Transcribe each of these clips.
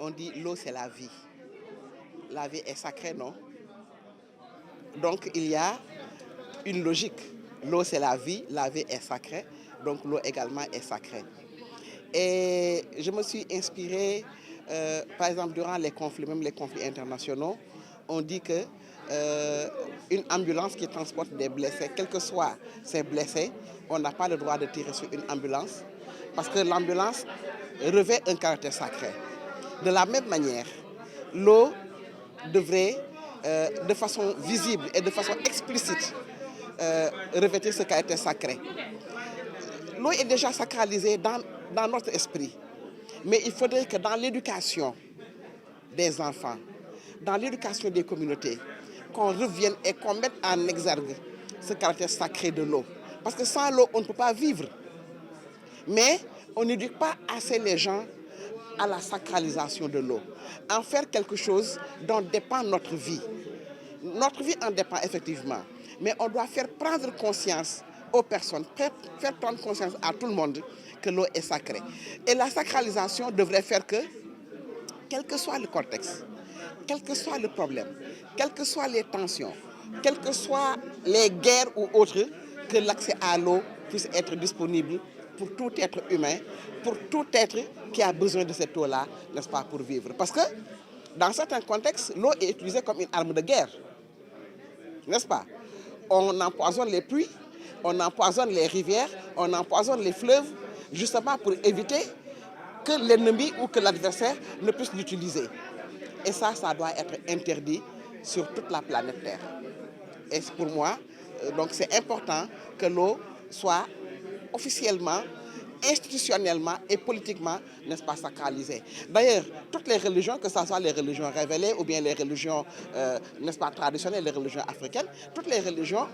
On dit l'eau c'est la vie. La vie est sacrée, non? Donc il y a une logique. L'eau c'est la vie est sacrée, donc l'eau également est sacrée. Et je me suis inspirée, par exemple durant les conflits, même les conflits internationaux, on dit que une ambulance qui transporte des blessés, quels que soient ces blessés, on n'a pas le droit de tirer sur une ambulance parce que l'ambulance revêt un caractère sacré. De la même manière, l'eau devrait, de façon visible et de façon explicite, revêtir ce caractère sacré. L'eau est déjà sacralisée dans notre esprit, mais il faudrait que dans l'éducation des enfants, dans l'éducation des communautés, qu'on revienne et qu'on mette en exergue ce caractère sacré de l'eau. Parce que sans l'eau, on ne peut pas vivre. Mais on n'éduque pas assez les gens à la sacralisation de l'eau, en faire quelque chose dont dépend notre vie. Notre vie en dépend effectivement, mais on doit faire prendre conscience aux personnes, faire prendre conscience à tout le monde que l'eau est sacrée. Et la sacralisation devrait faire que, quel que soit le contexte, quel que soit le problème, quelles que soient les tensions, quelles que soient les guerres ou autres, que l'accès à l'eau puisse être disponible pour tout être humain, pour tout être qui a besoin de cette eau-là, n'est-ce pas, pour vivre. Parce que dans certains contextes, l'eau est utilisée comme une arme de guerre, n'est-ce pas? On empoisonne les puits, on empoisonne les rivières, on empoisonne les fleuves, justement pour éviter que l'ennemi ou que l'adversaire ne puisse l'utiliser. Et ça doit être interdit sur toute la planète Terre. Et pour moi, donc c'est important que l'eau soit officiellement, institutionnellement et politiquement, n'est-ce pas, sacralisée. D'ailleurs, toutes les religions, que ce soit les religions révélées ou bien les religions, n'est-ce pas, traditionnelles, les religions africaines, toutes les religions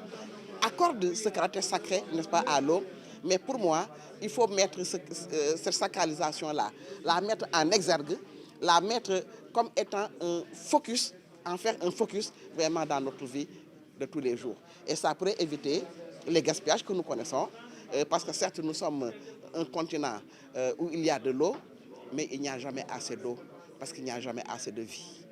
accordent ce caractère sacré, n'est-ce pas, à l'eau. Mais pour moi, il faut mettre cette sacralisation-là, la mettre en exergue, la mettre comme étant un focus, en faire un focus vraiment dans notre vie de tous les jours. Et ça pourrait éviter les gaspillages que nous connaissons, parce que certes nous sommes un continent où il y a de l'eau, mais il n'y a jamais assez d'eau, parce qu'il n'y a jamais assez de vie.